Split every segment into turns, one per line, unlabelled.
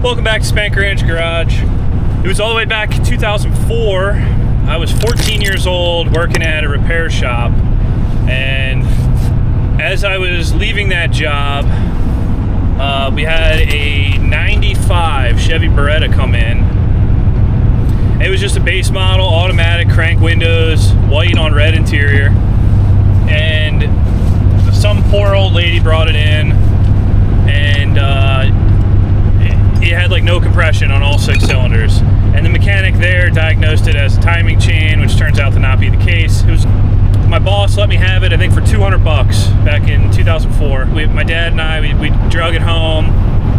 Welcome back to Spank Ranch Garage. It was all the way back in 2004. I was 14 years old working at a repair shop, and as I was leaving that job, we had a 95 Chevy Beretta come in. It was just a base model, automatic, crank windows, white on red interior, and some poor old lady brought it in, and it had like no compression on all 6 cylinders. And the mechanic there diagnosed it as a timing chain, which turns out to not be the case. It was, my boss let me have it, I think, for 200 bucks back in 2004. My dad and I, we drug it home,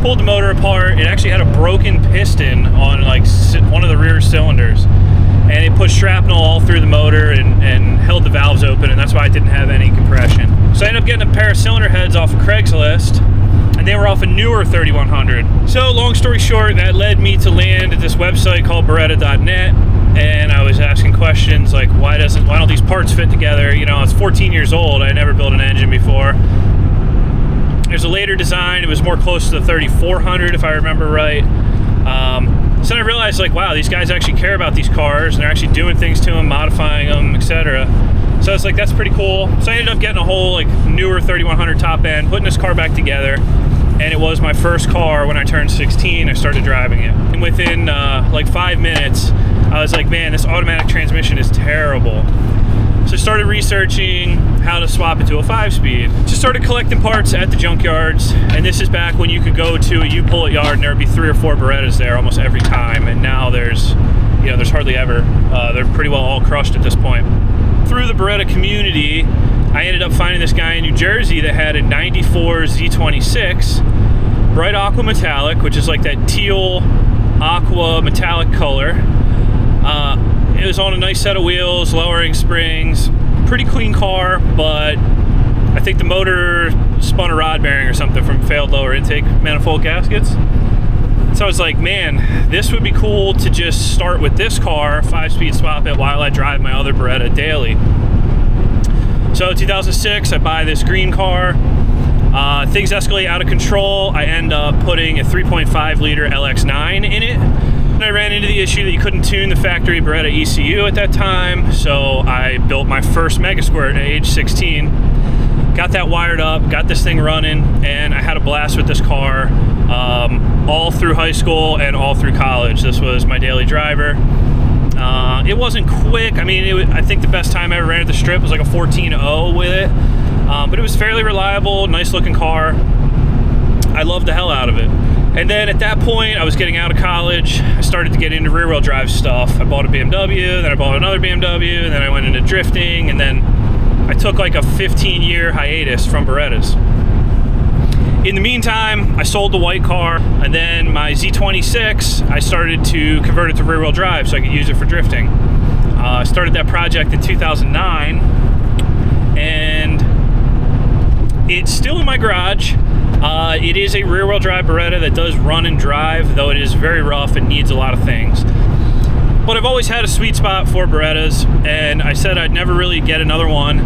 pulled the motor apart. It actually had a broken piston on like one of the rear cylinders, and it put shrapnel all through the motor and held the valves open, and that's why it didn't have any compression. So I ended up getting a pair of cylinder heads off of Craigslist, and they were off a newer 3100. So long story short, that led me to land at this website called Beretta.net, and I was asking questions like, why don't these parts fit together? You know, I was 14 years old, I never built an engine before. There's a later design, it was more close to the 3400 if I remember right. So I realized, like, wow, these guys actually care about these cars, and they're actually doing things to them, modifying them, etc. So I was like, that's pretty cool. So I ended up getting a whole like newer 3100 top end, putting this car back together, and it was my first car when I turned 16. I started driving it, and within like 5 minutes, I was like, man, this automatic transmission is terrible. So I started researching how to swap it to a 5-speed. Just started collecting parts at the junkyards, and this is back when you could go to a U-Pull-It yard and there would be 3 or 4 Berettas there almost every time, and now there's hardly ever. They're pretty well all crushed at this point. Through the Beretta community, I ended up finding this guy in New Jersey that had a 94 Z26 Bright Aqua Metallic, which is like that teal aqua metallic color. It was on a nice set of wheels, lowering springs, pretty clean car, but I think the motor spun a rod bearing or something from failed lower intake manifold gaskets. So I was like, man, this would be cool to just start with this car, 5-speed swap it while I drive my other Beretta daily. So 2006, I buy this green car. Things escalate out of control. I end up putting a 3.5 liter LX9 in it. And I ran into the issue that you couldn't tune the factory Beretta ECU at that time, so I built my first Mega Squirt at age 16. Got that wired up, got this thing running, and I had a blast with this car all through high school and all through college. This was my daily driver. It wasn't quick. I mean, I think the best time I ever ran at the strip was like a 14.0 with it, but it was fairly reliable, nice looking car. I loved the hell out of it. And then at that point, I was getting out of college. I started to get into rear-wheel drive stuff. I bought a BMW, then I bought another BMW, and then I went into drifting, and then I took like a 15-year hiatus from Berettas. In the meantime, I sold the white car, and then my Z26, I started to convert it to rear-wheel drive so I could use it for drifting. I started that project in 2009, and it's still in my garage. It is a rear-wheel drive Beretta that does run and drive, though it is very rough and needs a lot of things. But I've always had a sweet spot for Berettas, and I said I'd never really get another one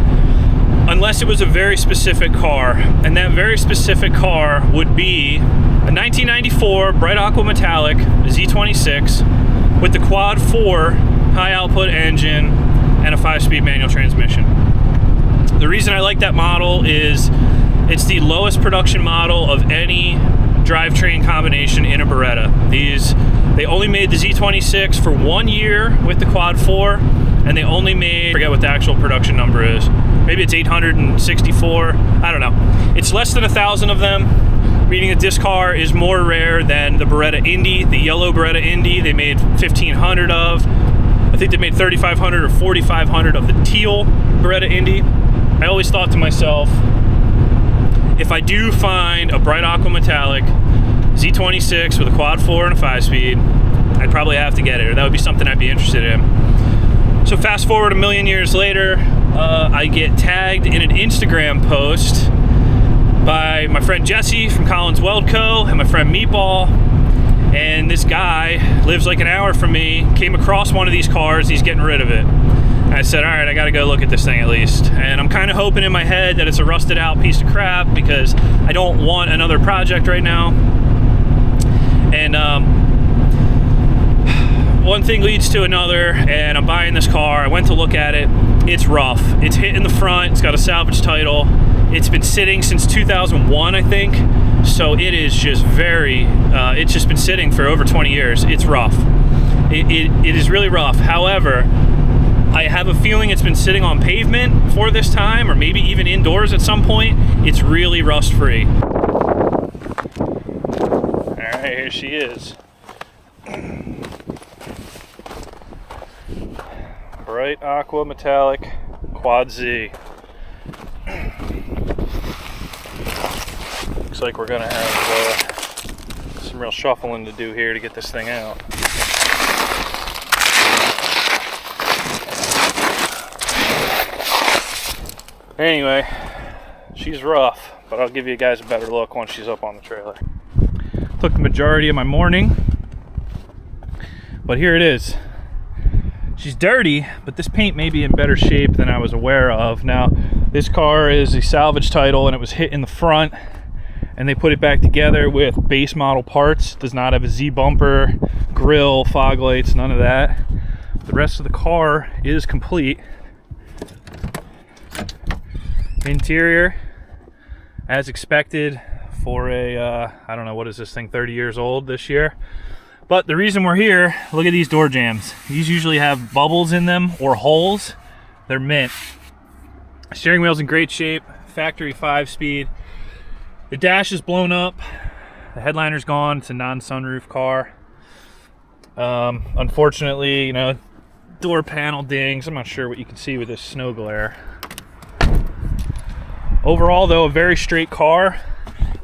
unless it was a very specific car. And that very specific car would be a 1994 Bright Aqua Metallic Z26 with the quad 4 high output engine and a 5-speed manual transmission. The reason I like that model is it's the lowest production model of any drivetrain combination in a Beretta. They only made the Z26 for 1 year with the quad 4, and they only made, I forget what the actual production number is. Maybe it's 864, I don't know. It's less than 1,000 of them, meaning that this car is more rare than the Beretta Indy, the yellow Beretta Indy they made 1,500 of. I think they made 3,500 or 4,500 of the teal Beretta Indy. I always thought to myself, if I do find a Bright Aqua Metallic Z26 with a quad 4 and a 5-speed, I'd probably have to get it, or that would be something I'd be interested in. So fast forward a million years later, I get tagged in an Instagram post by my friend Jesse from Collins Weld Co. and my friend Meatball. And this guy lives like an hour from me, came across one of these cars, he's getting rid of it. I said, all right, I gotta go look at this thing at least. And I'm kind of hoping in my head that it's a rusted out piece of crap because I don't want another project right now. And one thing leads to another, and I'm buying this car. I went to look at it. It's rough. It's hit in the front. It's got a salvage title. It's been sitting since 2001, I think. So it is just very, it's just been sitting for over 20 years. It's rough. It is really rough. However, I have a feeling it's been sitting on pavement for this time, or maybe even indoors at some point. It's really rust-free. All right, here she is. Bright Aqua Metallic Quad Z. Looks like we're gonna have some real shuffling to do here to get this thing out. Anyway, she's rough, but I'll give you guys a better look once she's up on the trailer. Took the majority of my morning, but here it is. She's dirty, but this paint may be in better shape than I was aware of. Now, this car is a salvage title and it was hit in the front, and they put it back together with base model parts. It does not have a Z bumper, grille, fog lights, none of that. The rest of the car is complete. Interior, as expected for a, I don't know, what is this thing, 30 years old this year? But the reason we're here, look at these door jambs. These usually have bubbles in them or holes. They're mint. Steering wheel's in great shape, factory 5-speed. The dash is blown up. The headliner's gone. It's a non-sunroof car. Unfortunately, you know, door panel dings. I'm not sure what you can see with this snow glare. Overall, though, a very straight car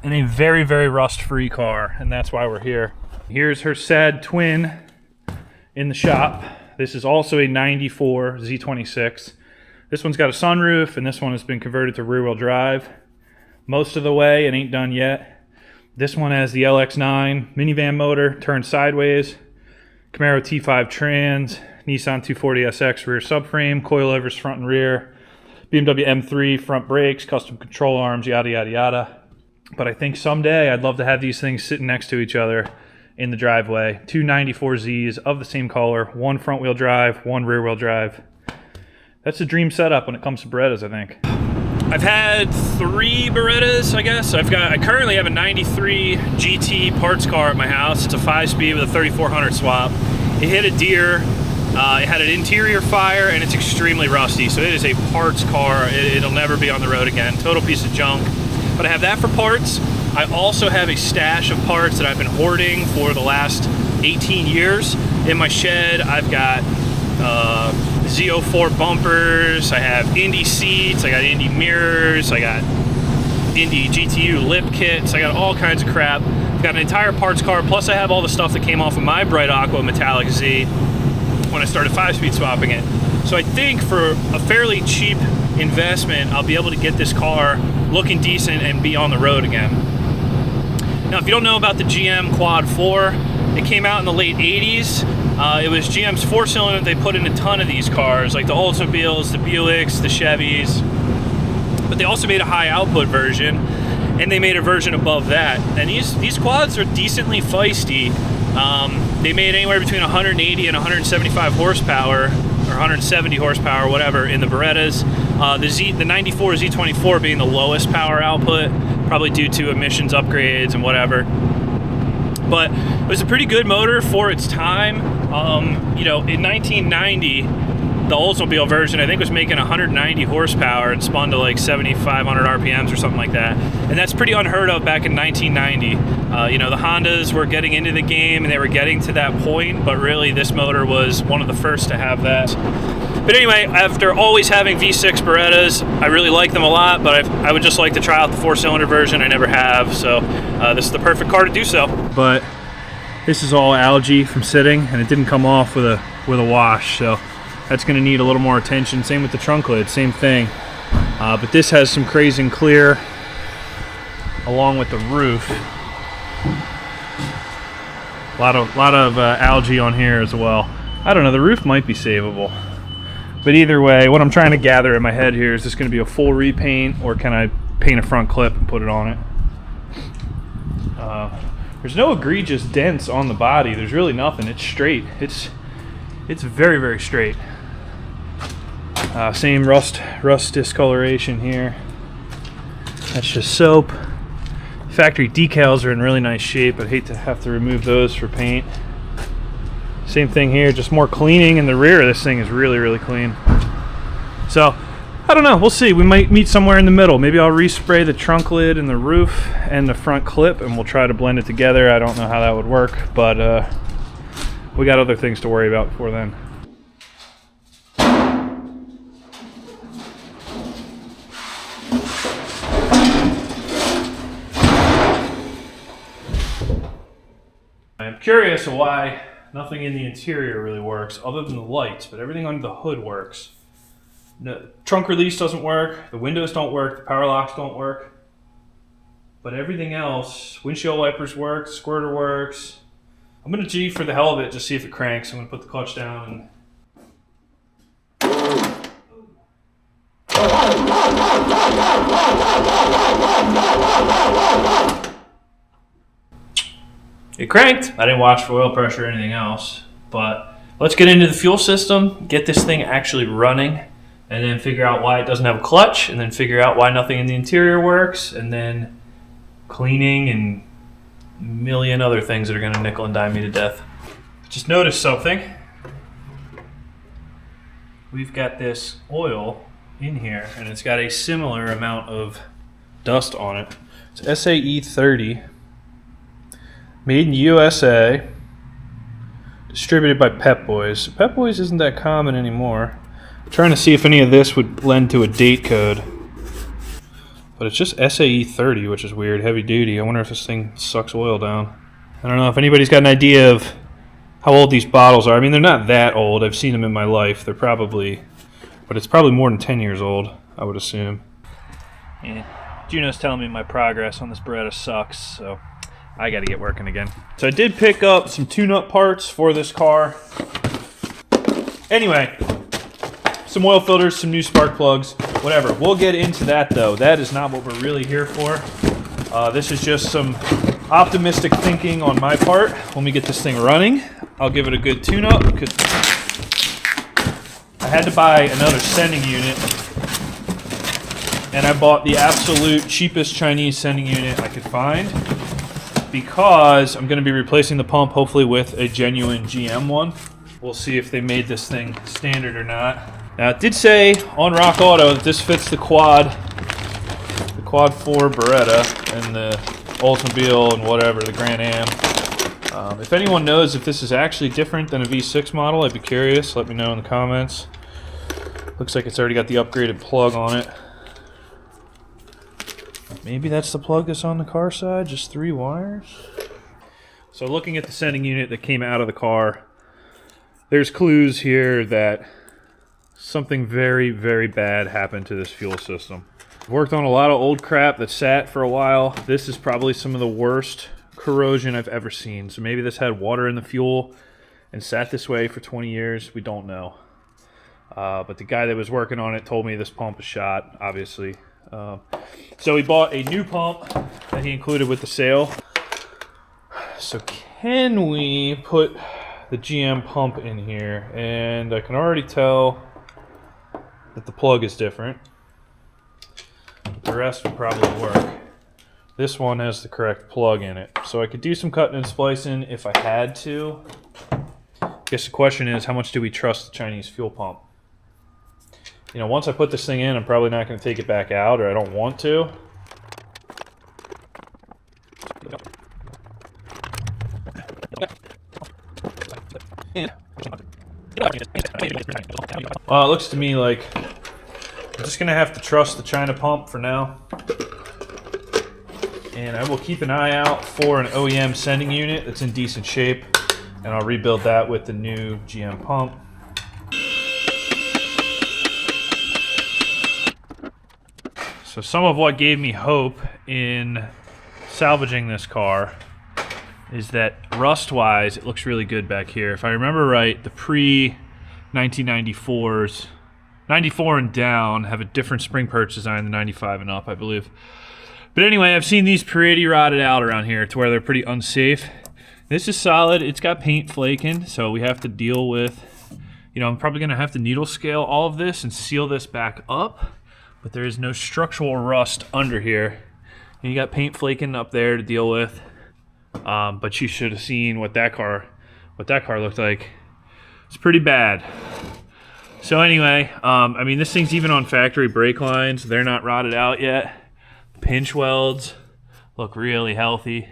and a very, very rust-free car, and that's why we're here. Here's her sad twin in the shop. This is also a 94 Z26. This one's got a sunroof, and this one has been converted to rear-wheel drive most of the way. It ain't done yet. This one has the LX9 minivan motor, turned sideways, Camaro T5 trans, Nissan 240SX rear subframe, coilovers front and rear, BMW M3 front brakes, custom control arms, yada, yada, yada. But I think someday I'd love to have these things sitting next to each other in the driveway. Two 94Zs of the same color, one front wheel drive, one rear wheel drive. That's a dream setup when it comes to Berettas, I think. I've had 3 Berettas, I guess. I currently have a 93 GT parts car at my house. It's a 5-speed with a 3400 swap. It hit a deer. It had an interior fire, and it's extremely rusty. So it is a parts car. It'll never be on the road again. Total piece of junk. But I have that for parts. I also have a stash of parts that I've been hoarding for the last 18 years. In my shed, I've got Z04 bumpers, I have Indy seats, I got Indy mirrors, I got Indy GTU lip kits, I got all kinds of crap. I've got an entire parts car, plus I have all the stuff that came off of my Bright Aqua Metallic Z when I started 5-speed swapping it. So I think for a fairly cheap investment, I'll be able to get this car looking decent and be on the road again. Now, if you don't know about the GM Quad 4, it came out in the late 80s. It was GM's 4-cylinder. They put in a ton of these cars, like the Oldsmobiles, the Buicks, the Chevys. But they also made a high output version, and they made a version above that. And these quads are decently feisty. They made anywhere between 180 and 175 horsepower, or 170 horsepower, whatever, in the Berettas. The 94 Z24 being the lowest power output, probably due to emissions upgrades and whatever. But it was a pretty good motor for its time. You know, in 1990, the Oldsmobile version, I think, was making 190 horsepower and spun to like 7,500 RPMs or something like that. And that's pretty unheard of back in 1990. You know, the Hondas were getting into the game and they were getting to that point, but really this motor was one of the first to have that. But anyway, after always having V6 Berettas, I really like them a lot, but I would just like to try out the 4-cylinder version. I never have, so this is the perfect car to do so. But this is all algae from sitting, and it didn't come off with a wash, so that's going to need a little more attention. Same with the trunk lid, same thing. But this has some crazy and clear along with the roof. A lot of algae on here as well. I don't know, the roof might be savable. But either way, what I'm trying to gather in my head here, is this going to be a full repaint, or can I paint a front clip and put it on it? There's no egregious dents on the body. There's really nothing. It's straight. It's very, very straight. Same rust discoloration here. That's just soap. Factory decals are in really nice shape. I'd hate to have to remove those for paint. Same thing here, just more cleaning, and the rear of this thing is really, really clean. So, I don't know, we'll see. We might meet somewhere in the middle. Maybe I'll respray the trunk lid and the roof and the front clip, and we'll try to blend it together. I don't know how that would work, but we got other things to worry about before then. I'm curious why nothing in the interior really works other than the lights, but everything under the hood works. No, trunk release doesn't work, the windows don't work, the power locks don't work. But everything else, windshield wipers work, squirter works. I'm gonna G for the hell of it, just see if it cranks. I'm gonna put the clutch down and... It cranked. I didn't watch for oil pressure or anything else, but let's get into the fuel system, get this thing actually running, and then figure out why it doesn't have a clutch, and then figure out why nothing in the interior works, and then cleaning and a million other things that are gonna nickel and dime me to death. Just noticed something. We've got this oil in here, and it's got a similar amount of dust on it. It's SAE 30. Made in USA, distributed by Pep Boys. Pep Boys isn't that common anymore. I'm trying to see if any of this would lend to a date code. But it's just SAE 30, which is weird, heavy duty. I wonder if this thing sucks oil down. I don't know if anybody's got an idea of how old these bottles are. I mean, they're not that old. I've seen them in my life. They're probably, but it's probably more than 10 years old, I would assume. Yeah. Juno's telling me my progress on this Beretta sucks, so I got to get working again. So I did pick up some tune-up parts for this car. Anyway, some oil filters, some new spark plugs, whatever. We'll get into that though. That is not what we're really here for. This is just some optimistic thinking on my part. When we get this thing running, I'll give it a good tune-up because I had to buy another sending unit, and I bought the absolute cheapest Chinese sending unit I could find, because I'm going to be replacing the pump hopefully with a genuine GM one. We'll see if they made this thing standard or not. Now it did say on Rock Auto that this fits the Quad 4 Beretta and the Oldsmobile and whatever, the Grand Am. If anyone knows if this is actually different than a V6 model, I'd be curious. Let me know in the comments. Looks like it's already got the upgraded plug on it. Maybe that's the plug that's on the car side, just 3 wires. So looking at the sending unit that came out of the car, there's clues here that something very, very bad happened to this fuel system. I've worked on a lot of old crap that sat for a while. This is probably some of the worst corrosion I've ever seen. So maybe this had water in the fuel and sat this way for 20 years. We don't know. But the guy that was working on it told me this pump is shot, obviously. So he bought a new pump that he included with the sale. So can we put the GM pump in here? And I can already tell that the plug is different. The rest would probably work. This one has the correct plug in it. So I could do some cutting and splicing if I had to. I guess the question is, how much do we trust the Chinese fuel pump? You know, once I put this thing in, I'm probably not going to take it back out, or I don't want to. Well, it looks to me like I'm just going to have to trust the China pump for now. And I will keep an eye out for an OEM sending unit that's in decent shape, and I'll rebuild that with the new GM pump. So some of what gave me hope in salvaging this car is that rust-wise, it looks really good back here. If I remember right, the pre-1994s, 94 and down, have a different spring perch design than 95 and up, I believe. But anyway, I've seen these pretty rotted out around here to where they're pretty unsafe. This is solid. It's got paint flaking, so we have to deal with, you know, I'm probably gonna have to needle scale all of this and seal this back up, but there is no structural rust under here. And you got paint flaking up there to deal with. But you should have seen what that car looked like. It's pretty bad. So anyway, I mean, this thing's even on factory brake lines. They're not rotted out yet. Pinch welds look really healthy.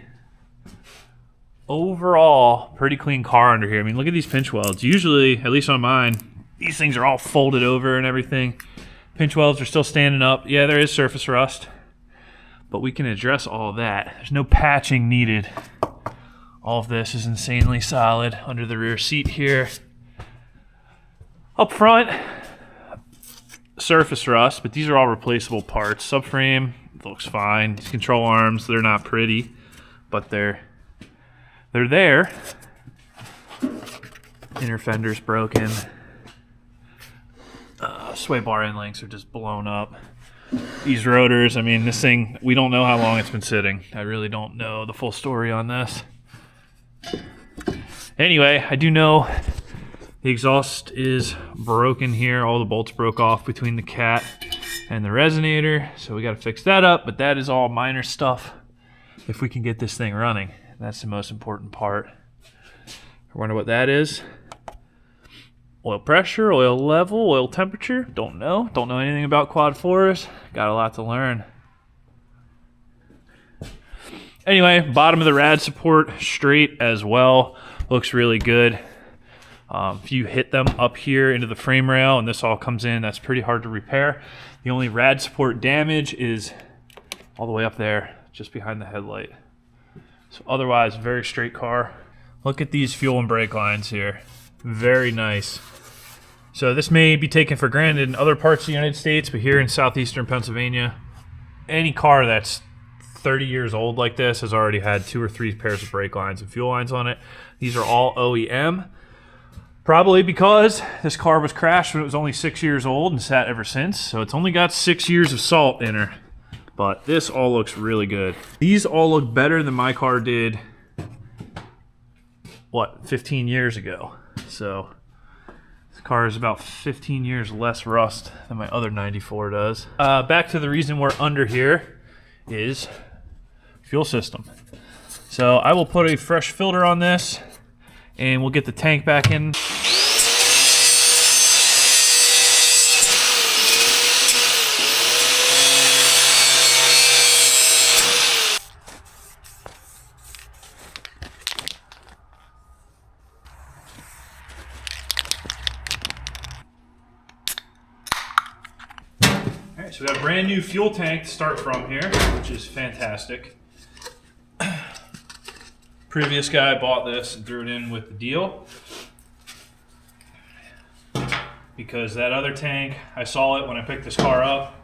Overall, pretty clean car under here. I mean, look at these pinch welds. Usually, at least on mine, these things are all folded over and everything. Pinch welds are still standing up. Yeah, there is surface rust, but we can address all of that. There's no patching needed. All of this is insanely solid under the rear seat here. Up front, surface rust, but these are all replaceable parts. Subframe looks fine. These control arms, they're not pretty, but they're there. Inner fender's broken. Sway bar end links are just blown up. These rotors, I mean, this thing, we don't know how long it's been sitting. I really don't know the full story on this. Anyway, I do know the exhaust is broken here. All the bolts broke off between the cat and the resonator, so we got to fix that up, but that is all minor stuff if we can get this thing running. That's the most important part. I wonder what that is. Oil pressure, oil level, oil temperature, don't know. Don't know anything about quad 4s. Got a lot to learn. Anyway, bottom of the rad support straight as well. Looks really good. If you hit them up here into the frame rail and this all comes in, that's pretty hard to repair. The only rad support damage is all the way up there, just behind the headlight. So otherwise, very straight car. Look at these fuel and brake lines here. Very nice. So this may be taken for granted in other parts of the United States, but here in southeastern Pennsylvania, any car that's 30 years old like this has already had 2 or 3 pairs of brake lines and fuel lines on it. These are all OEM. Probably because this car was crashed when it was only 6 years old and sat ever since. So it's only got 6 years of salt in her. But this all looks really good. These all look better than my car did, what, 15 years ago. So this car is about 15 years less rust than my other 94 does. Back to the reason we're under here is fuel system. So I will put a fresh filter on this and we'll get the tank back in. Alright, so we got a brand new fuel tank to start from here, which is fantastic. Previous guy bought this and threw it in with the deal because that other tank, I saw it when I picked this car up.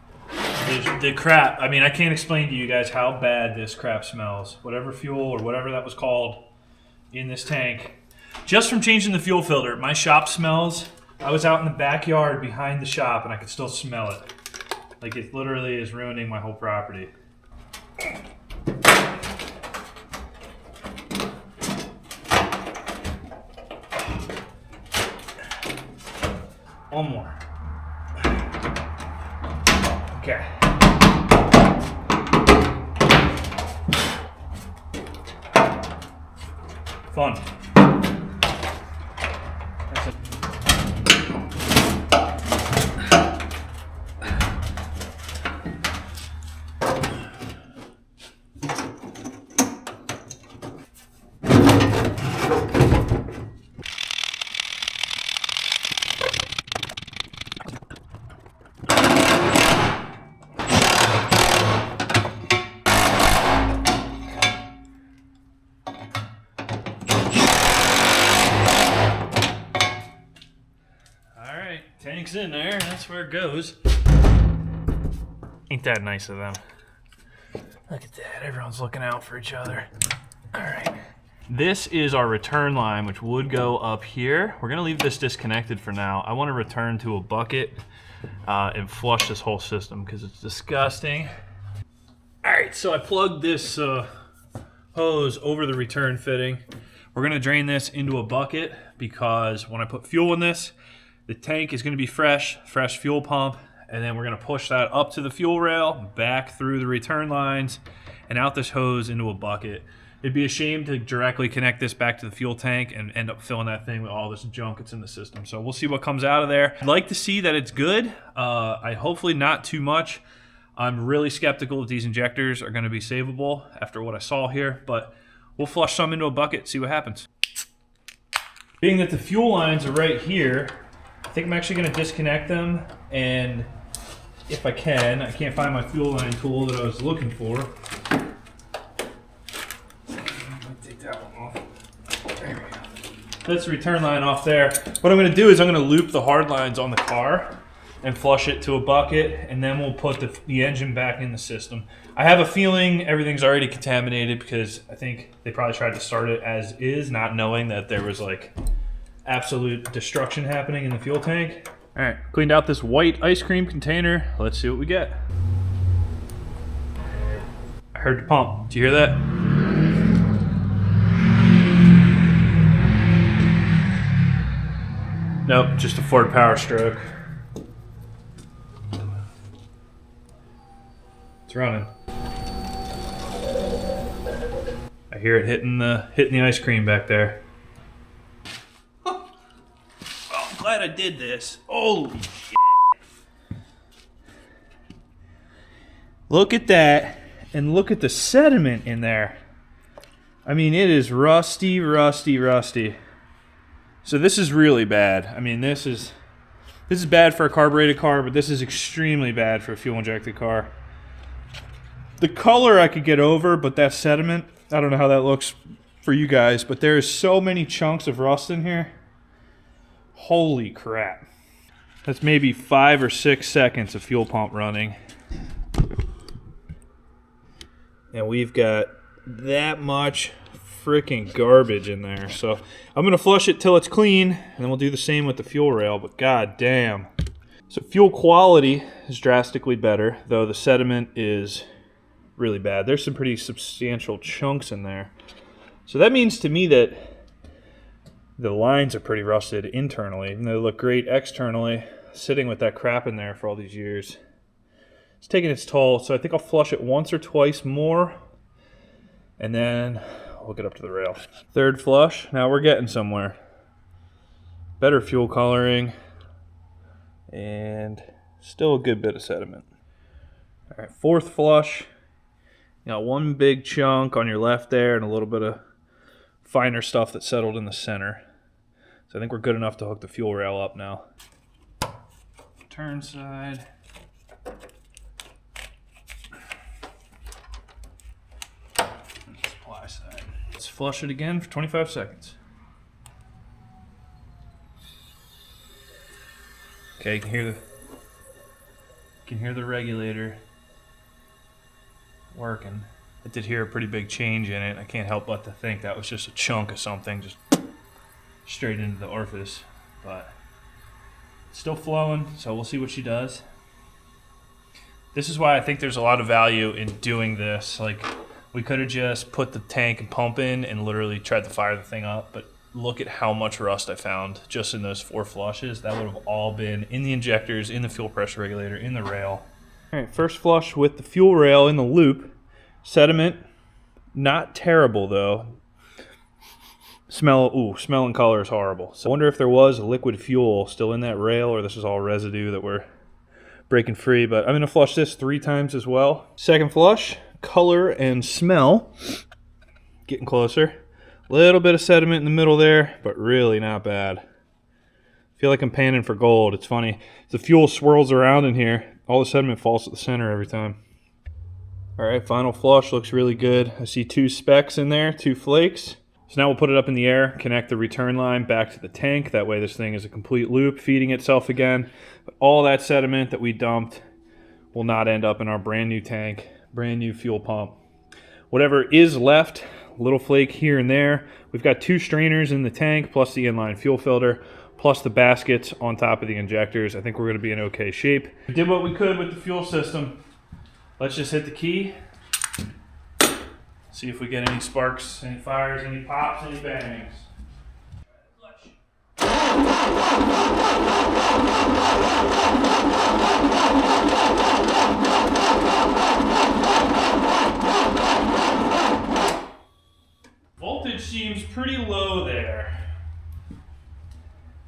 The crap, I mean, I can't explain to you guys how bad this crap smells. Whatever fuel or whatever that was called in this tank. Just from changing the fuel filter, my shop smells. I was out in the backyard behind the shop and I could still smell it. Like it literally is ruining my whole property. One more. Okay. Fun. That's it. Tank's in there, that's where it goes. Ain't that nice of them? Look at that, everyone's looking out for each other. All right. This is our return line, which would go up here. We're gonna leave this disconnected for now. I wanna return to a bucket and flush this whole system because it's disgusting. All right, so I plugged this hose over the return fitting. We're gonna drain this into a bucket because when I put fuel in this, the tank is gonna be fresh fuel pump, and then we're gonna push that up to the fuel rail, back through the return lines, and out this hose into a bucket. It'd be a shame to directly connect this back to the fuel tank and end up filling that thing with all this junk that's in the system. So we'll see what comes out of there. I'd like to see that it's good. I hopefully not too much. I'm really skeptical that these injectors are gonna be savable after what I saw here, but we'll flush some into a bucket, see what happens. Being that the fuel lines are right here, I think I'm actually gonna disconnect them, and if I can't find my fuel line tool that I was looking for. That's the return line off there. What I'm gonna do is I'm gonna loop the hard lines on the car and flush it to a bucket, and then we'll put the engine back in the system. I have a feeling everything's already contaminated because I think they probably tried to start it as is, not knowing that there was like absolute destruction happening in the fuel tank. All right, cleaned out this white ice cream container. Let's see what we get. I heard the pump. Do you hear that? Nope, just a Ford Power Stroke. It's running. I hear it hitting the ice cream back there. Well, I'm glad I did this. Holy shit. Look at that, and look at the sediment in there. I mean, it is rusty, rusty, rusty. So this is really bad. I mean, this is bad for a carbureted car, but this is extremely bad for a fuel injected car. The color I could get over, but that sediment, I don't know how that looks for you guys, but there's so many chunks of rust in here. Holy crap. That's maybe 5 or 6 seconds of fuel pump running. And we've got that much freaking garbage in there. So I'm gonna flush it till it's clean, and then we'll do the same with the fuel rail, but god damn. So fuel quality is drastically better, though the sediment is really bad. There's some pretty substantial chunks in there. So that means to me that the lines are pretty rusted internally, even though they look great externally. Sitting with that crap in there for all these years, it's taking its toll. So I think I'll flush it once or twice more, and then we'll get up to the rail. Third flush, now we're getting somewhere. Better fuel coloring, and still a good bit of sediment. All right, fourth flush. You got one big chunk on your left there and a little bit of finer stuff that settled in the center. So I think we're good enough to hook the fuel rail up now. Turn side. Supply side. Let's flush it again for 25 seconds. Okay, you can hear the regulator working. I did hear a pretty big change in it. I can't help but to think that was just a chunk of something just straight into the orifice, but it's still flowing, so we'll see what she does. This is why I think there's a lot of value in doing this. Like, we could have just put the tank and pump in and literally tried to fire the thing up, but look at how much rust I found just in those 4 flushes. That would have all been in the injectors, in the fuel pressure regulator, in the rail. All right, first flush with the fuel rail in the loop. Sediment, not terrible though. Smell and color is horrible. So I wonder if there was liquid fuel still in that rail, or this is all residue that we're breaking free. But I'm gonna flush this 3 times as well. Second flush, color and smell. Getting closer. Little bit of sediment in the middle there, but really not bad. I feel like I'm panning for gold. It's funny. The fuel swirls around in here. All the sediment falls at the center every time. All right, final flush looks really good. I see 2 specks in there, 2 flakes. So now we'll put it up in the air, connect the return line back to the tank. That way this thing is a complete loop, feeding itself again. But all that sediment that we dumped will not end up in our brand new tank, brand new fuel pump. Whatever is left, a little flake here and there. We've got 2 strainers in the tank, plus the inline fuel filter, plus the baskets on top of the injectors. I think we're gonna be in okay shape. We did what we could with the fuel system. Let's just hit the key See if we get any sparks, any fires, any pops, any bangs. Voltage seems pretty low there,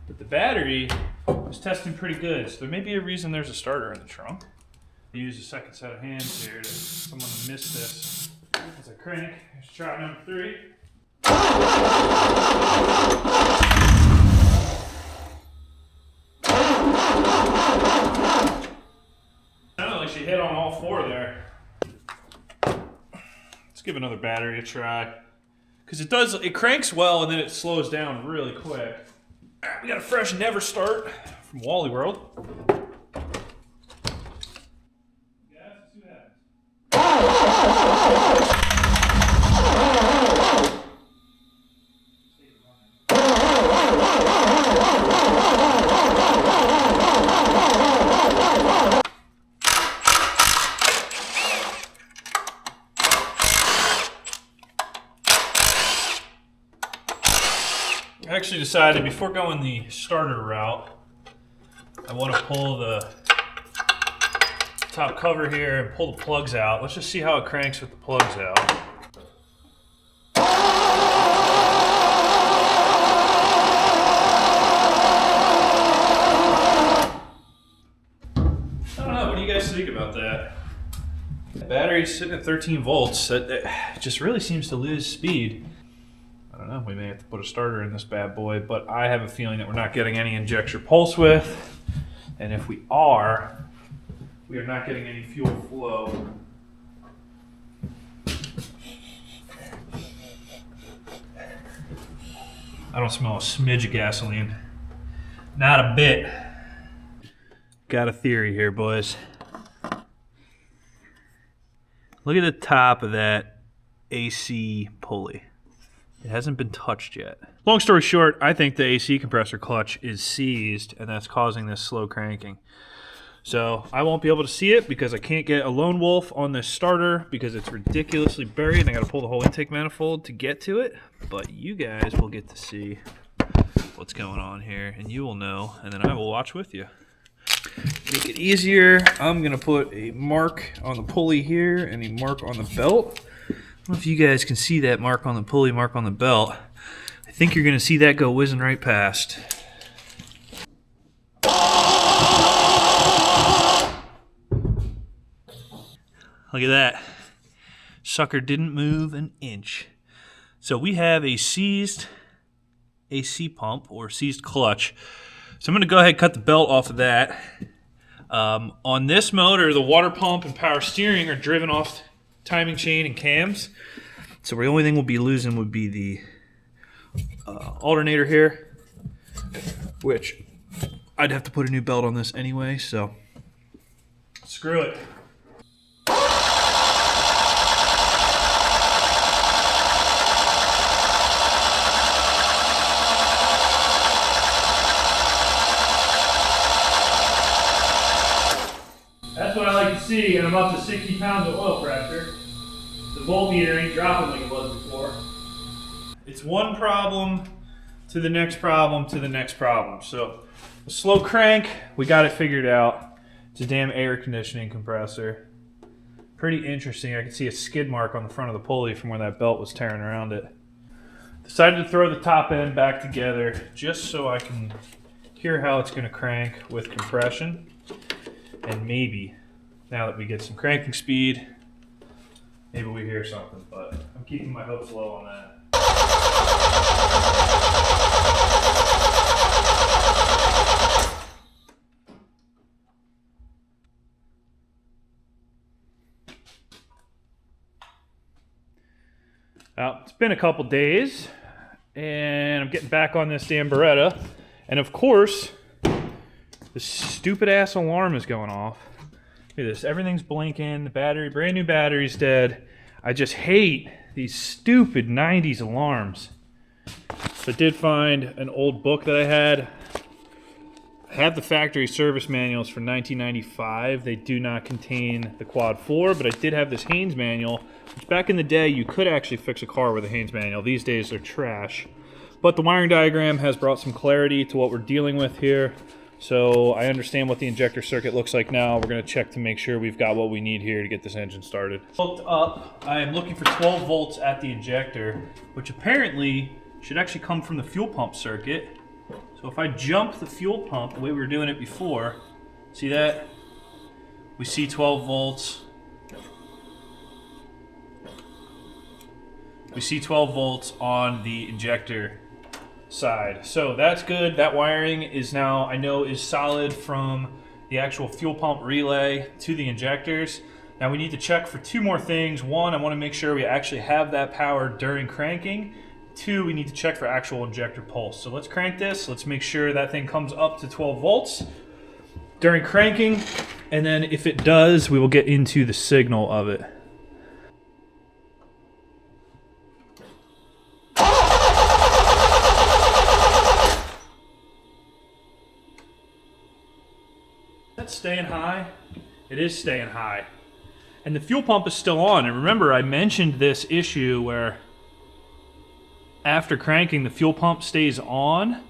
but the battery was testing pretty good, so there may be a reason there's a starter in the trunk. I use a second set of hands here to someone missed this as I crank. Here's shot number 3. Sounded like she hit on all 4 there. Let's give another battery a try. Because it cranks well and then it slows down really quick. All right, we got a fresh Never Start from Wally World. I actually decided before going the starter route, I want to pull the top cover here and pull the plugs out. Let's just see how it cranks with the plugs out. I don't know, what do you guys think about that? The battery's sitting at 13 volts. It just really seems to lose speed. I don't know, we may have to put a starter in this bad boy, but I have a feeling that we're not getting any injector pulse width, and if we are not getting any fuel flow. I don't smell a smidge of gasoline. Not a bit. Got a theory here, boys. Look at the top of that AC pulley. It hasn't been touched yet. Long story short, I think the AC compressor clutch is seized, and that's causing this slow cranking. So I won't be able to see it because I can't get a lone wolf on this starter because it's ridiculously buried and I gotta pull the whole intake manifold to get to it. But you guys will get to see what's going on here and you will know, and then I will watch with you. Make it easier, I'm gonna put a mark on the pulley here and a mark on the belt. I don't know if you guys can see that mark on the pulley, mark on the belt. I think you're gonna see that go whizzing right past. Look at that. Sucker didn't move an inch. So we have a seized AC pump or seized clutch. So I'm going to go ahead and cut the belt off of that. On this motor, the water pump and power steering are driven off timing chain and cams. So the only thing we'll be losing would be the alternator here, which I'd have to put a new belt on this anyway, so screw it. That's what I like to see, and I'm up to 60 pounds of oil pressure. The voltmeter ain't dropping like it was before. It's one problem to the next problem to the next problem. So a slow crank, we got it figured out. It's a damn air conditioning compressor. Pretty interesting. I can see a skid mark on the front of the pulley from where that belt was tearing around it. Decided to throw the top end back together just so I can hear how it's going to crank with compression. And maybe, now that we get some cranking speed, maybe we hear something, but I'm keeping my hopes low on that. Well, it's been a couple days, and I'm getting back on this damn Beretta, and of course, this stupid ass alarm is going off. Look at this, everything's blinking, the battery, brand new battery's dead. I just hate these stupid 90s alarms. So I did find an old book that I had I have the factory service manuals for 1995. They do not contain the Quad 4, but I did have this Haynes manual, which back in the day you could actually fix a car with a Haynes manual. These days they're trash. But the wiring diagram has brought some clarity to what we're dealing with here. So I understand what the injector circuit looks like now. We're going to check to make sure we've got what we need here to get this engine started. Hooked up, I am looking for 12 volts at the injector, which apparently should actually come from the fuel pump circuit. So if I jump the fuel pump the way we were doing it before, see that? We see 12 volts. We see 12 volts on the injector side. So that's good. That wiring is now, I know, is solid from the actual fuel pump relay to the injectors. Now we need to check for two more things. One, I want to make sure we actually have that power during cranking. Two, we need to check for actual injector pulse. So let's crank this. Let's make sure that thing comes up to 12 volts during cranking. And then if it does, we will get into the signal of it. That's staying high. It is staying high. And the fuel pump is still on. And remember, I mentioned this issue where after cranking, the fuel pump stays on.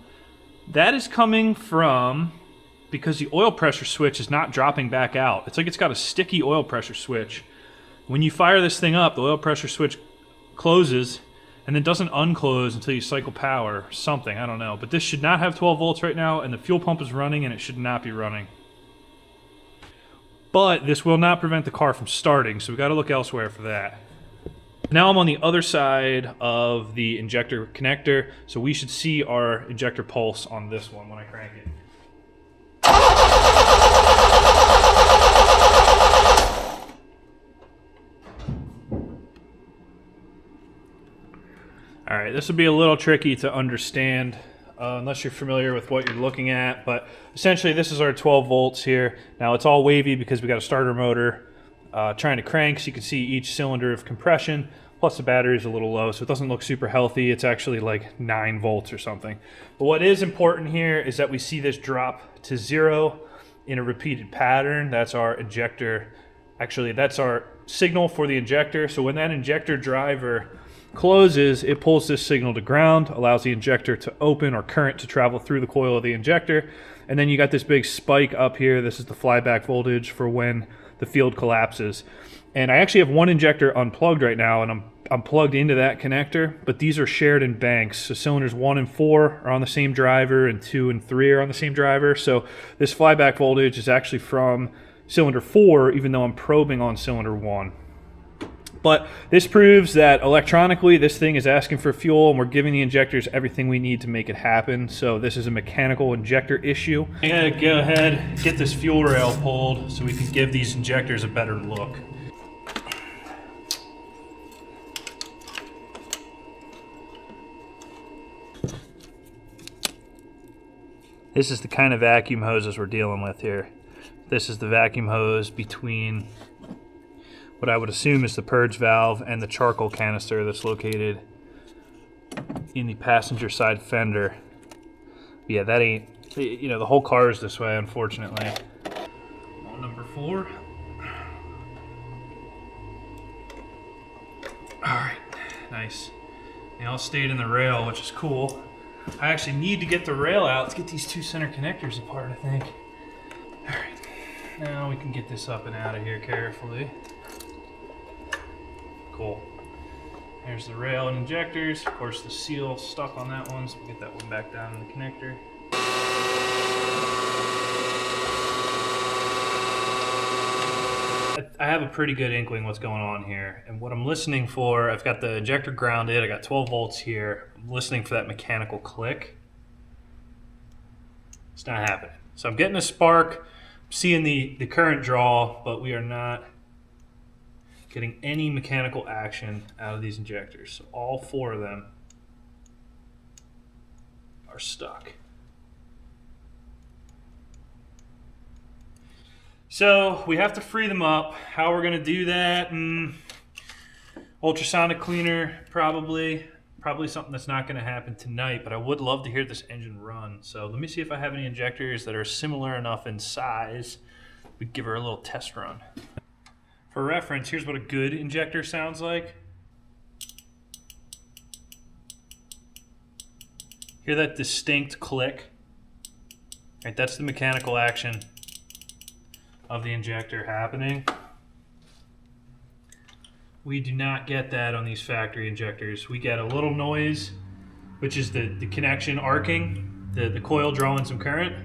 That is coming from because the oil pressure switch is not dropping back out. It's like it's got a sticky oil pressure switch. When you fire this thing up, the oil pressure switch closes and then doesn't unclose until you cycle power or something. I don't know. But this should not have 12 volts right now, and the fuel pump is running, and it should not be running. But this will not prevent the car from starting, so we got to look elsewhere for that. Now I'm on the other side of the injector connector, so we should see our injector pulse on this one when I crank it. All right, this will be a little tricky to understand unless you're familiar with what you're looking at, but essentially this is our 12 volts here. Now it's all wavy because we got a starter motor trying to crank, so you can see each cylinder of compression, plus the battery is a little low, so it doesn't look super healthy. It's actually like 9 volts or something. But what is important here is that we see this drop to 0 in a repeated pattern. That's our injector, actually that's our signal for the injector. So when that injector driver closes, it pulls this signal to ground, allows the injector to open or current to travel through the coil of the injector, and then you got this big spike up here. This is the flyback voltage for when the field collapses. And I actually have one injector unplugged right now, and I'm plugged into that connector, but these are shared in banks. So cylinders 1 and 4 are on the same driver, and 2 and 3 are on the same driver. So this flyback voltage is actually from cylinder 4, even though I'm probing on cylinder 1. But this proves that electronically this thing is asking for fuel, and we're giving the injectors everything we need to make it happen. So this is a mechanical injector issue. I'm gonna go ahead and get this fuel rail pulled so we can give these injectors a better look. This is the kind of vacuum hoses we're dealing with here. This is the vacuum hose between what I would assume is the purge valve and the charcoal canister that's located in the passenger side fender. Yeah, that ain't, you know, the whole car is this way, unfortunately. On number 4. Alright, nice. They all stayed in the rail, which is cool. I actually need to get the rail out to get these two center connectors apart, I think. Alright, now we can get this up and out of here carefully. Cool. There's the rail and injectors. Of course, the seal stuck on that one, so we'll get that one back down in the connector. I have a pretty good inkling what's going on here, and what I'm listening for, I've got the injector grounded, I got 12 volts here. I'm listening for that mechanical click. It's not happening. So I'm getting a spark, seeing the current draw, but we are not getting any mechanical action out of these injectors. So all 4 of them are stuck. So we have to free them up. How we're gonna do that? Ultrasonic cleaner, probably. Probably something that's not going to happen tonight, but I would love to hear this engine run. So let me see if I have any injectors that are similar enough in size. We give her a little test run. For reference, here's what a good injector sounds like. Hear that distinct click? Right, that's the mechanical action of the injector happening. We do not get that on these factory injectors. We get a little noise, which is the connection arcing, the coil drawing some current.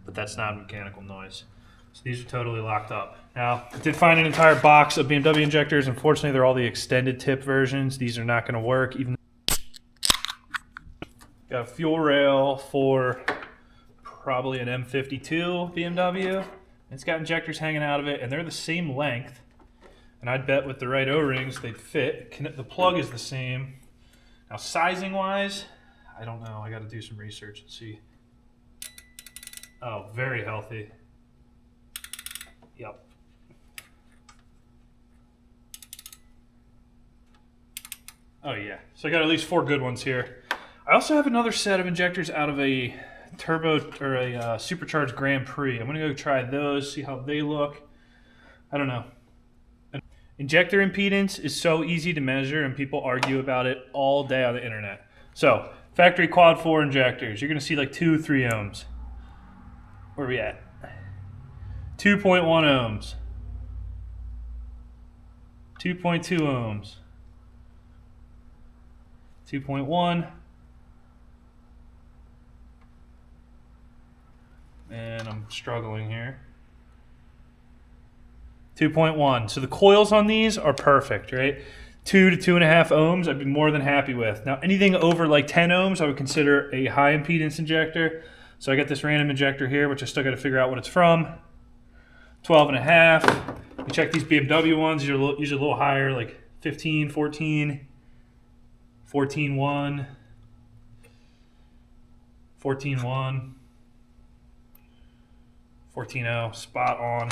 But that's not a mechanical noise. So these are totally locked up. Now, I did find an entire box of BMW injectors. Unfortunately, they're all the extended tip versions. These are not going to work. Even got a fuel rail for probably an M52 BMW. It's got injectors hanging out of it, and they're the same length. And I'd bet with the right O-rings, they'd fit. The plug is the same. Now, sizing-wise, I don't know. I got to do some research and see. Oh, very healthy. Yep. Oh, yeah. So I got at least 4 good ones here. I also have another set of injectors out of a turbo or a supercharged Grand Prix. I'm gonna go try those, see how they look. I don't know. Injector impedance is so easy to measure, and people argue about it all day on the internet. So factory quad 4 injectors, you're gonna see like 2-3 ohms. Where are we at? 2.1 ohms. 2.2 ohms. 2.1. And I'm struggling here. 2.1. So the coils on these are perfect, right? 2 to 2.5 ohms, I'd be more than happy with. Now, anything over like 10 ohms, I would consider a high impedance injector. So I got this random injector here, which I still got to figure out what it's from. 12.5. You check these BMW ones, these are usually a little higher, like 15, 14, 14.1, 14.1. 14.0, spot on.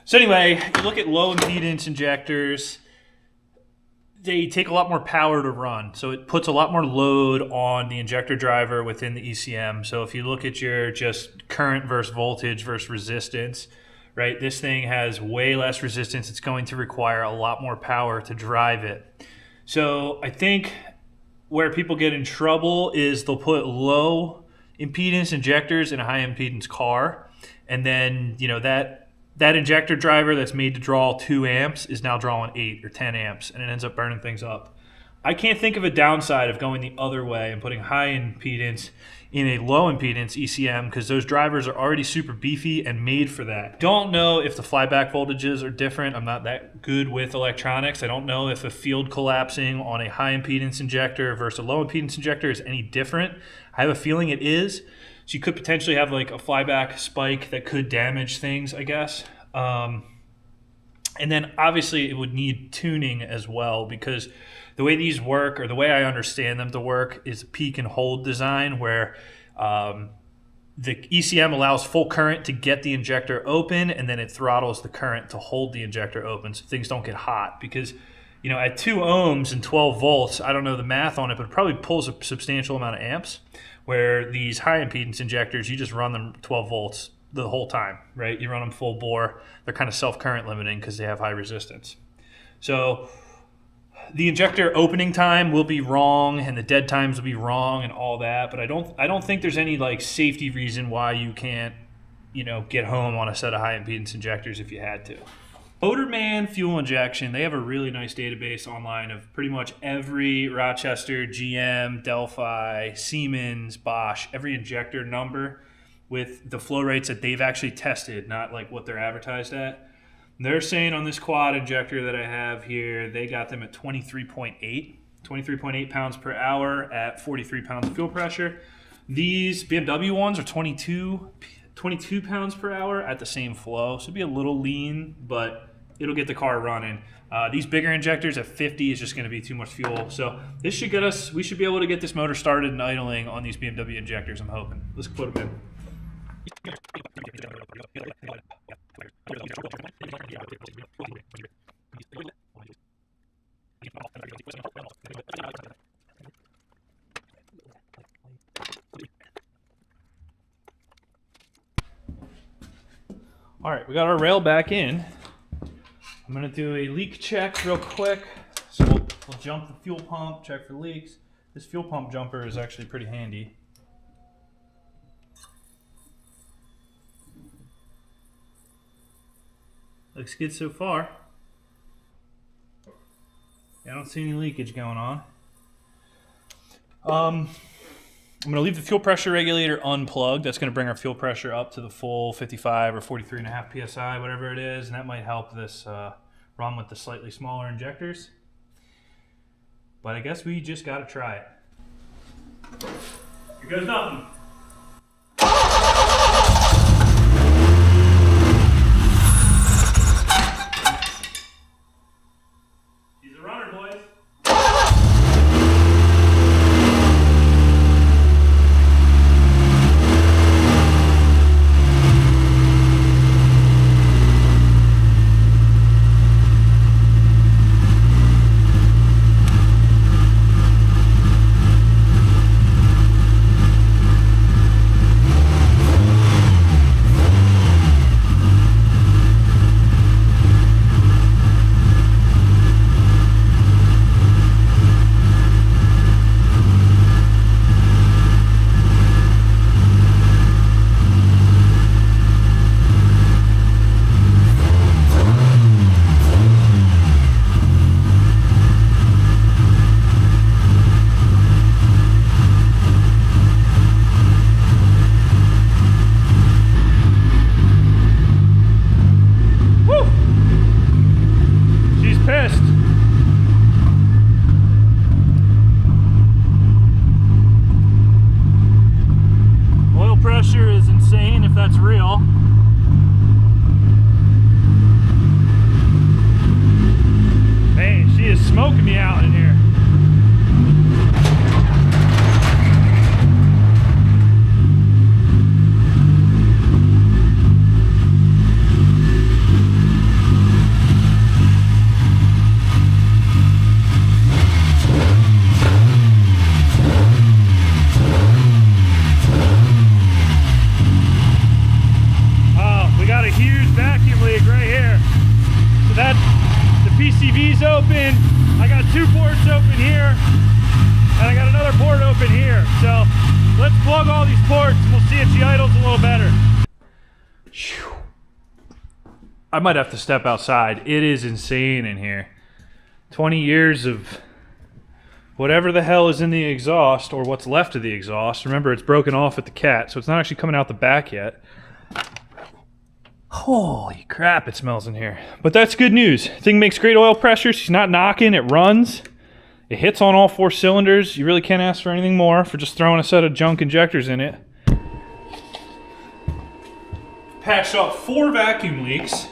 So anyway, you look at low impedance injectors, they take a lot more power to run. So it puts a lot more load on the injector driver within the ECM. So if you look at your just current versus voltage versus resistance, right, this thing has way less resistance. It's going to require a lot more power to drive it. So I think where people get in trouble is they'll put low impedance injectors in a high impedance car, and then that injector driver that's made to draw 2 amps is now drawing 8 or 10 amps, and it ends up burning things up. I can't think of a downside of going the other way and putting high impedance in a low impedance ECM, because those drivers are already super beefy and made for that. Don't know if the flyback voltages are different. I'm not that good with electronics. I don't know if a field collapsing on a high impedance injector versus a low impedance injector is any different. I have a feeling it is. So you could potentially have like a flyback spike that could damage things, I guess. And then obviously it would need tuning as well, because the way these work, or the way I understand them to work, is a peak and hold design where the ECM allows full current to get the injector open, and then it throttles the current to hold the injector open so things don't get hot. Because at 2 ohms and 12 volts, I don't know the math on it, but it probably pulls a substantial amount of amps, where these high impedance injectors, you just run them 12 volts the whole time, right? You run them full bore. They're kind of self-current limiting because they have high resistance. So the injector opening time will be wrong, and the dead times will be wrong, and all that. But I don't think there's any like safety reason why you can't, get home on a set of high impedance injectors if you had to. Motorman Fuel Injection, they have a really nice database online of pretty much every Rochester, GM, Delphi, Siemens, Bosch, every injector number with the flow rates that they've actually tested, not like what they're advertised at. They're saying on this quad injector that I have here, they got them at 23.8 pounds per hour at 43 pounds of fuel pressure. These BMW ones are 22 pounds per hour at the same flow. So it'd be a little lean, but it'll get the car running. These bigger injectors at 50 is just going to be too much fuel. So this should get us, we should be able to get this motor started and idling on these BMW injectors, I'm hoping. Let's put them in. All right, we got our rail back in. I'm gonna do a leak check real quick. So we'll jump the fuel pump, check for leaks. This fuel pump jumper is actually pretty handy. Looks good so far. I don't see any leakage going on. I'm gonna leave the fuel pressure regulator unplugged. That's gonna bring our fuel pressure up to the full 55 or 43.5 PSI, whatever it is, and that might help this run with the slightly smaller injectors. But I guess we just gotta try it. Here goes nothing. He's a runner, boys. Smoking me out in here. Oh, we got a huge vacuum leak right here. So that the PCV's open. I got 2 ports open here, and I got another port open here. So let's plug all these ports and we'll see if she idles a little better. I might have to step outside. It is insane in here. 20 years of whatever the hell is in the exhaust, or what's left of the exhaust. Remember, it's broken off at the cat, so it's not actually coming out the back yet. Holy crap, it smells in here. But that's good news. Thing makes great oil pressure. She's not knocking, it runs. It hits on all 4 cylinders. You really can't ask for anything more for just throwing a set of junk injectors in it. Patched off 4 vacuum leaks.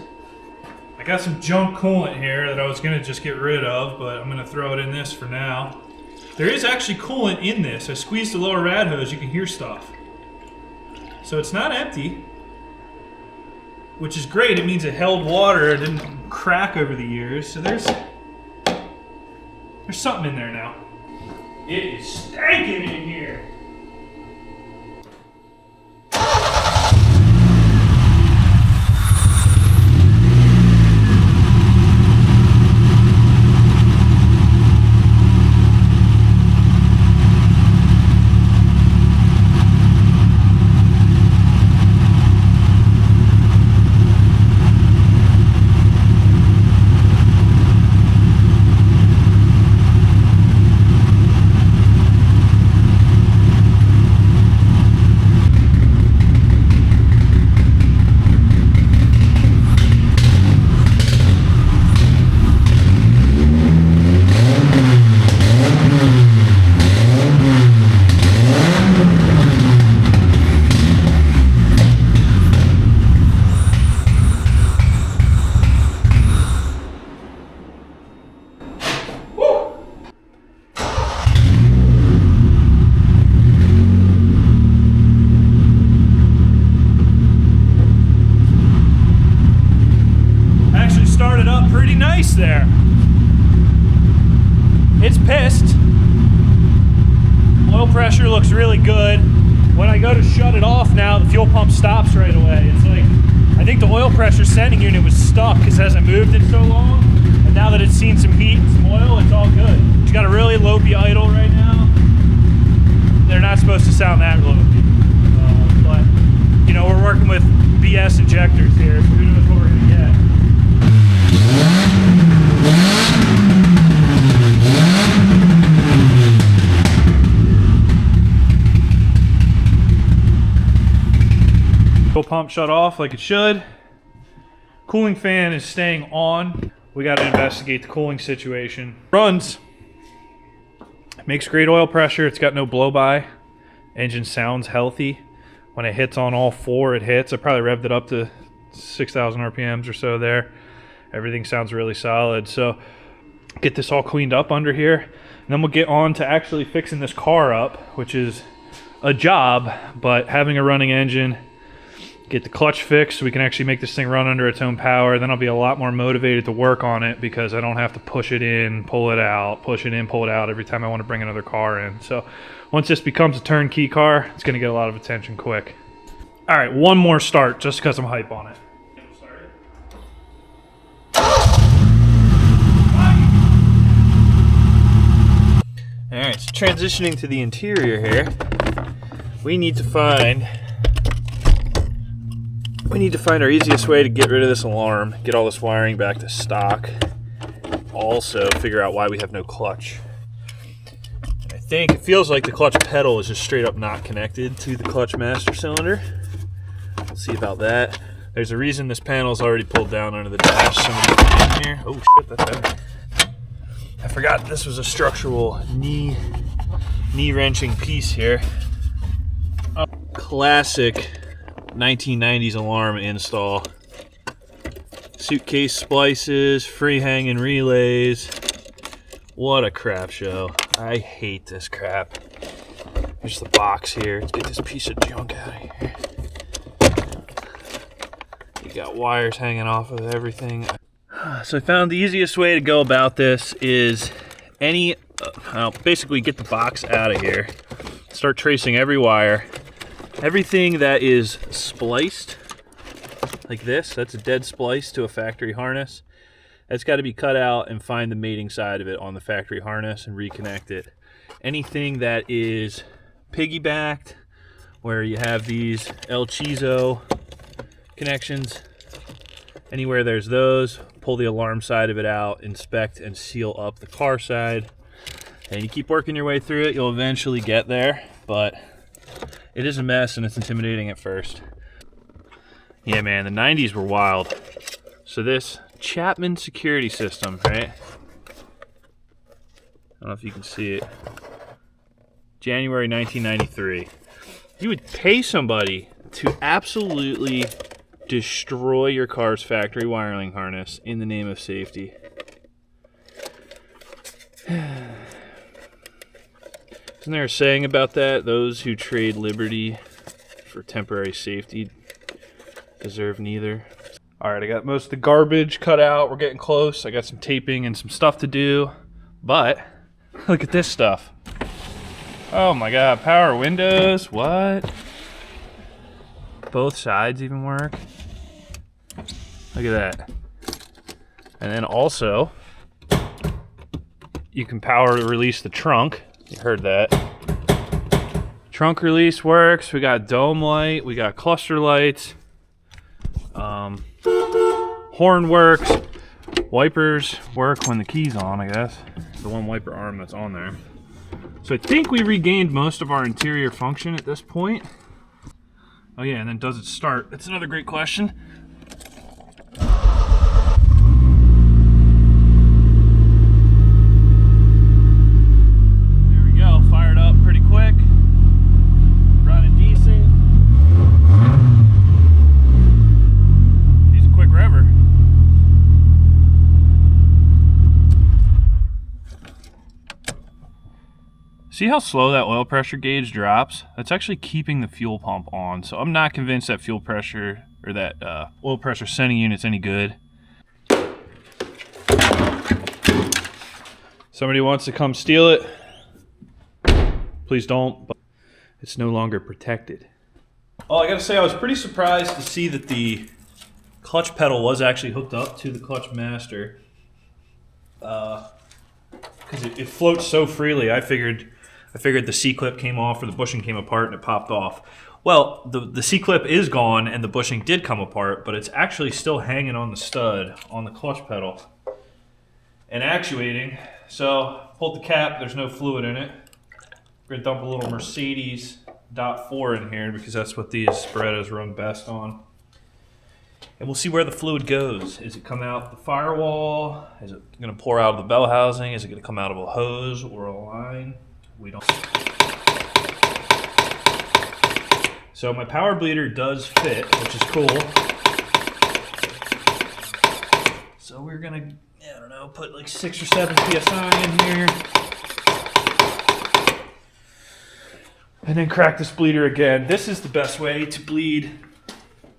I got some junk coolant here that I was gonna just get rid of, but I'm gonna throw it in this for now. There is actually coolant in this. I squeezed the lower rad hose, you can hear stuff. So it's not empty, which is great. It means it held water, it didn't crack over the years. So there's something in there now. It is stanking in here. pissed. Oil pressure looks really good. When I go to shut it off now, the fuel pump stops right away. It's like, I think the oil pressure sending unit was stuck because it hasn't moved in so long. And now that it's seen some heat and some oil, it's all good. It's got a really low B idle right now. They're not supposed to sound that low. But, you know, we're working with BS injectors here, so who knows what we're gonna get. Fuel pump shut off like it should. Cooling fan is staying on. We got to investigate the cooling situation. Runs. Makes great oil pressure. It's got no blow by. Engine sounds healthy. When it hits on all four, it hits. I probably revved it up to 6,000 RPMs or so there. Everything sounds really solid. So get this all cleaned up under here. And then we'll get on to actually fixing this car up, which is a job, but having a running engine, get the clutch fixed so we can actually make this thing run under its own power. Then I'll be a lot more motivated to work on it because I don't have to push it in, pull it out, push it in, pull it out every time I want to bring another car in. So once this becomes a turnkey car, it's going to get a lot of attention quick. All right, one more start just because I'm hype on it. All right, so transitioning to the interior here, we need to find our easiest way to get rid of this alarm, get all this wiring back to stock, also figure out why we have no clutch. And I think it feels like the clutch pedal is just straight up not connected to the clutch master cylinder. We'll see about that. There's a reason this panel is already pulled down under the dash. Somebody in here. Oh shit, that's heavy. I forgot this was a structural knee wrenching piece here. Classic 1990s alarm install. Suitcase splices, free hanging relays. What a crap show. I hate this crap. Here's the box here. Let's get this piece of junk out of here. You got wires hanging off of everything. So I found the easiest way to go about this is basically get the box out of here. Start tracing every wire. Everything that is spliced, like this, that's a dead splice to a factory harness. That's got to be cut out and find the mating side of it on the factory harness and reconnect it. Anything that is piggybacked, where you have these El Chizo connections, anywhere there's those, pull the alarm side of it out, inspect and seal up the car side. And you keep working your way through it, you'll eventually get there, but it is a mess and it's intimidating at first. Yeah, man, the 90s were wild. So this Chapman security system, right? I don't know if you can see it. January 1993. You would pay somebody to absolutely destroy your car's factory wiring harness in the name of safety. Isn't there a saying about that? Those who trade liberty for temporary safety deserve neither. All right, I got most of the garbage cut out. We're getting close. I got some taping and some stuff to do, but look at this stuff. Oh my God, power windows, what? Both sides even work. Look at that. And then also, you can power release the trunk. You heard that. Trunk release works. We got dome light. We got cluster lights. Horn works. Wipers work when the key's on, I guess. The one wiper arm that's on there. So I think we regained most of our interior function at this point. Oh yeah, and then does it start? That's another great question. There we go, fired up pretty quick. Running decent. He's a quick rever. See how slow that oil pressure gauge drops? That's actually keeping the fuel pump on. So I'm not convinced that fuel pressure or that oil pressure sending unit's any good. Somebody wants to come steal it, please don't, but it's no longer protected. Oh, I gotta say, I was pretty surprised to see that the clutch pedal was actually hooked up to the clutch master. Because it floats so freely. I figured the C-clip came off or the bushing came apart and it popped off. Well, the C-clip is gone and the bushing did come apart, but it's actually still hanging on the stud on the clutch pedal and actuating. So, pulled the cap, there's no fluid in it. We're gonna dump a little Mercedes .4 in here because that's what these Berettas run best on. And we'll see where the fluid goes. Is it come out the firewall? Is it gonna pour out of the bell housing? Is it gonna come out of a hose or a line? We don't. So my power bleeder does fit, which is cool. So we're gonna, I don't know, put like 6 or 7 PSI in here. And then crack this bleeder again. This is the best way to bleed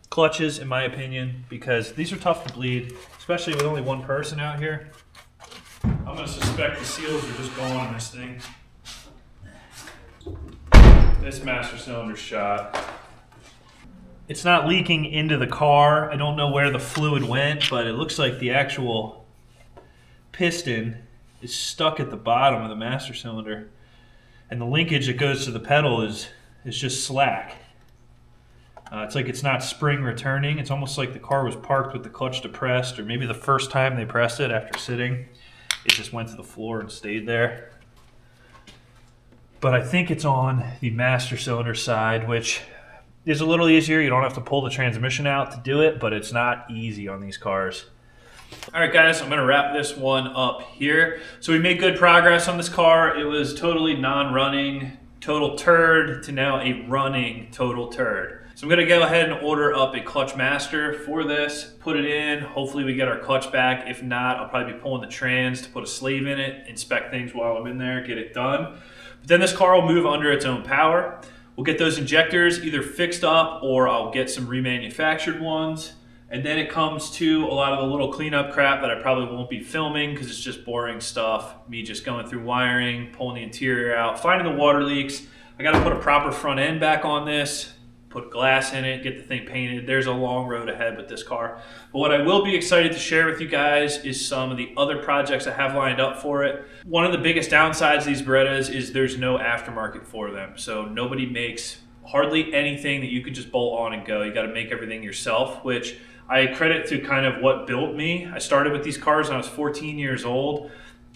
clutches, in my opinion, because these are tough to bleed, especially with only one person out here. I'm gonna suspect the seals are just gone on this thing. This master cylinder's shot. It's not leaking into the car. I don't know where the fluid went, but it looks like the actual piston is stuck at the bottom of the master cylinder. And the linkage that goes to the pedal is just slack. It's like it's not spring returning. It's almost like the car was parked with the clutch depressed, or maybe the first time they pressed it after sitting, it just went to the floor and stayed there. But I think it's on the master cylinder side, which is a little easier. You don't have to pull the transmission out to do it, but it's not easy on these cars. All right, guys, I'm going to wrap this one up here. So we made good progress on this car. It was totally non-running, total turd, to now a running total turd. So I'm going to go ahead and order up a clutch master for this, put it in. Hopefully we get our clutch back. If not, I'll probably be pulling the trans to put a sleeve in it, inspect things while I'm in there, get it done. But then this car will move under its own power. We'll get those injectors either fixed up or I'll get some remanufactured ones. And then it comes to a lot of the little cleanup crap that I probably won't be filming because it's just boring stuff. Me just going through wiring, pulling the interior out, finding the water leaks. I got to put a proper front end back on this, put glass in it, get the thing painted. There's a long road ahead with this car. But what I will be excited to share with you guys is some of the other projects I have lined up for it. One of the biggest downsides of these Berettas is there's no aftermarket for them. So nobody makes hardly anything that you could just bolt on and go. You got to make everything yourself, which I credit to kind of what built me. I started with these cars when I was 14 years old,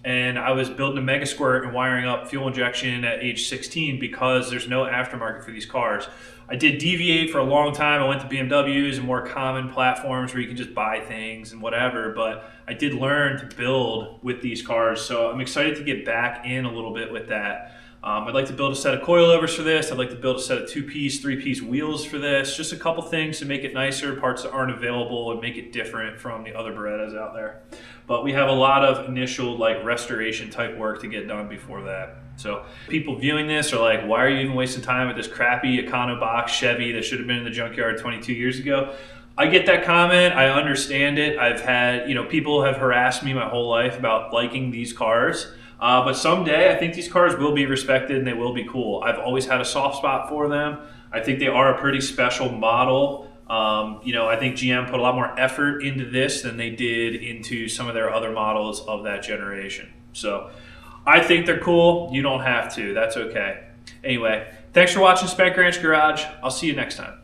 and I was building a Mega Squirt and wiring up fuel injection at age 16 because there's no aftermarket for these cars. I did deviate for a long time. I went to BMWs and more common platforms where you can just buy things and whatever, but I did learn to build with these cars, so I'm excited to get back in a little bit with that. I'd like to build a set of coilovers for this. I'd like to build a set of 2-piece, 3-piece wheels for this. Just a couple things to make it nicer, parts that aren't available, and make it different from the other Berettas out there. But we have a lot of initial like restoration type work to get done before that. So people viewing this are like, why are you even wasting time with this crappy Econobox Chevy that should have been in the junkyard 22 years ago? I get that comment. I understand it. I've had, people have harassed me my whole life about liking these cars. But someday I think these cars will be respected and they will be cool. I've always had a soft spot for them. I think they are a pretty special model. I think GM put a lot more effort into this than they did into some of their other models of that generation. So I think they're cool. You don't have to. That's okay. Anyway, thanks for watching Spank Ranch Garage. I'll see you next time.